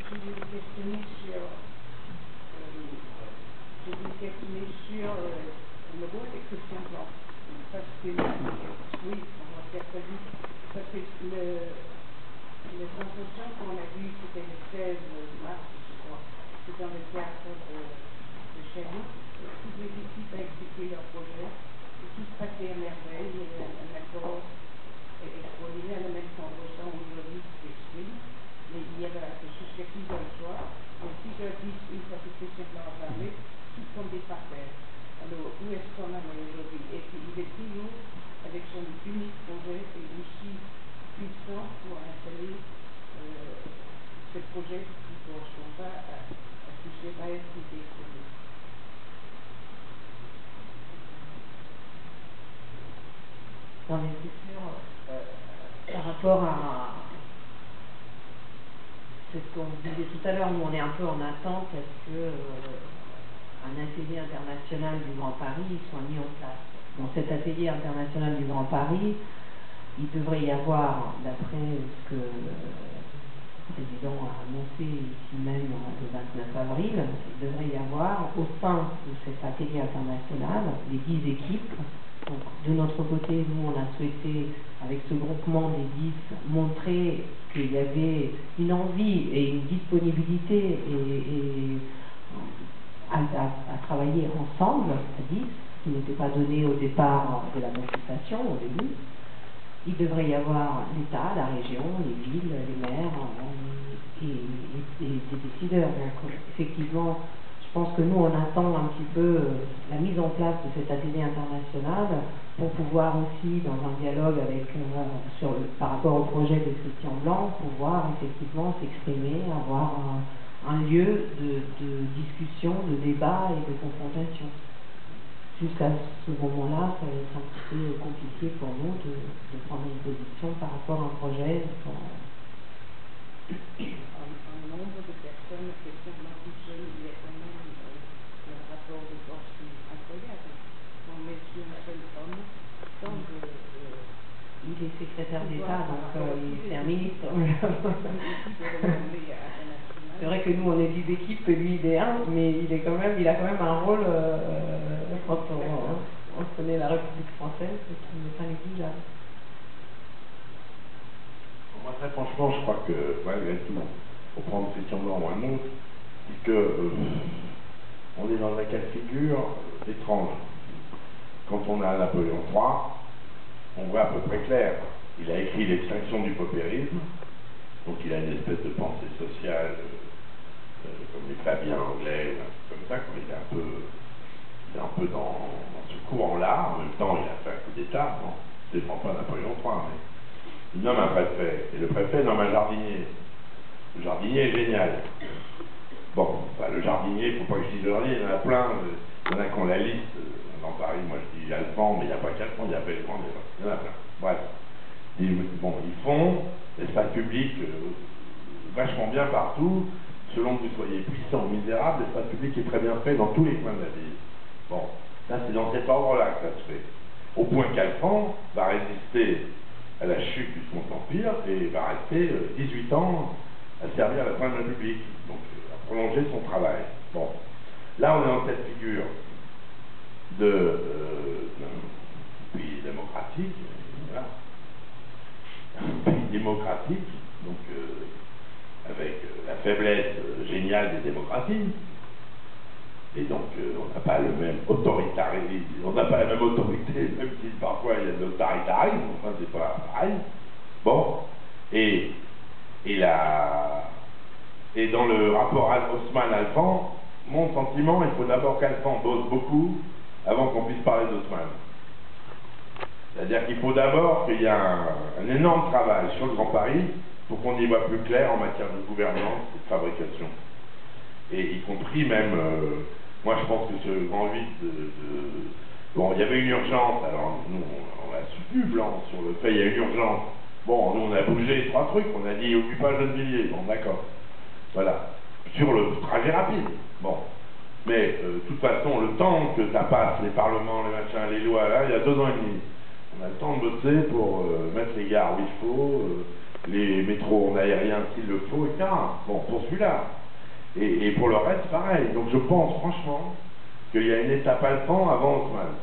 je vais questionner sur le rôle des Christian Blanc. Parce que, oui, on va faire très vite. Parce que les entretiens qu'on a vus, c'était le 16 mars, je crois. C'était dans le théâtre de chez nous. Toutes les équipes ont expliqué leur projet. Et tout se passait à merveille. Il y avait un accord extraordinaire, le même temps aujourd'hui qui s'exprime. Mais il y avait jusqu'à 6h le soir. Et 6h10, une fois que Christian Blanc a parlé, tout tombait par terre. Alors, où est-ce qu'on en est aujourd'hui? Et puis, il est toujours avec son unique projet et aussi puissant pour installer ce projet qui ne correspond pas à tous ces rêves qui étaient exprimés. Non, mais c'est sûr, par rapport à ce qu'on disait tout à l'heure, nous on est un peu en attente parce que un atelier international du Grand Paris soit mis en place. Dans cet atelier international du Grand Paris, il devrait y avoir, d'après ce que le président a annoncé ici même le 29 avril, il devrait y avoir au sein de cet atelier international les 10 équipes. Donc, de notre côté, nous, on a souhaité, avec ce groupement des 10, montrer qu'il y avait une envie et une disponibilité à travailler ensemble, à 10, ce qui n'était pas donné au départ de la consultation, au début. Il devrait y avoir l'État, la région, les villes, les maires et les décideurs. Donc, effectivement, je pense que nous, on attend un petit peu la mise en place de cet atelier international pour pouvoir aussi, dans un dialogue avec, par rapport au projet de Christian Blanc, pouvoir effectivement s'exprimer, avoir un lieu de discussion, de débat et de confrontation. Jusqu'à ce moment-là, ça va être un petit peu compliqué pour nous de prendre une position par rapport à un projet. Un nombre de personnes, effectivement, tout seul, il y a quand même un rapport de force incroyable. On met sur un seul homme, tant de... Il est secrétaire d'État, donc c'est un ministre. C'est vrai que nous, on est 10 équipes, que lui, il est un, mais il a quand même un rôle, quand on connaît la République française, qui n'est pas négligeable. Moi, très franchement, je crois que, malgré tout, pour prendre Christian Blanc ou un autre, c'est que on est dans un cas de figure étrange. Quand on a Napoléon III, on voit à peu près clair. Il a écrit l'extinction du paupérisme, donc il a une espèce de pensée sociale, comme les Fabiens anglais, comme ça, quand il est un peu dans ce courant-là. En même temps, il a fait un coup d'État, bon, je ne défends pas Napoléon III, mais il nomme un préfet, et le préfet nomme un jardinier. Le jardinier est génial. Bon, bah, le jardinier, il ne faut pas que je dise le jardinier, il y en a plein, il y en a qui ont la liste. Dans Paris, moi je dis Alphand, mais il n'y a pas qu'Alphand, il y a Belgrand, il y en a plein. Bref. Bon, ils font l'espace public vachement bien partout, selon que vous soyez puissant ou misérable, l'espace public est très bien fait dans tous les coins de la ville. Bon, là c'est dans cet ordre-là que ça se fait. Au point qu'Alphand va résister à la chute du Second Empire et va rester 18 ans à servir la Troisième République, donc à prolonger son travail. Bon, là on est dans cette figure d'un pays démocratique, voilà. Un pays démocratique, donc avec la faiblesse géniale des démocraties, et donc on n'a pas le même autoritarisme, on n'a pas la même autorité, même si parfois il y a de l'autoritarisme, enfin c'est pas pareil. Bon, et dans le rapport Haussmann-Alphand, mon sentiment, il faut d'abord qu'Alphand bosse beaucoup avant qu'on puisse parler d'Haussmann. C'est-à-dire qu'il faut d'abord qu'il y ait un énorme travail sur le Grand Paris pour qu'on y voit plus clair en matière de gouvernance et de fabrication. Et y compris même, moi je pense que ce grand vide bon, il y avait une urgence, alors nous on l'a soutenu Blanc sur le fait, il y a une urgence. Bon, nous on a bougé 3 trucs, on a dit occupage Gennevilliers, bon d'accord. Voilà, sur le trajet rapide, bon. Mais de toute façon, le temps que ça passe, les parlements, les machins, les lois, là, il y a 2 ans et demi. On a le temps de bosser pour mettre les gares où il faut, les métros en aérien s'il le faut, etc. Bon, pour celui-là. Et pour le reste, pareil. Donc je pense franchement qu'il y a une étape Alphand avant Haussmann.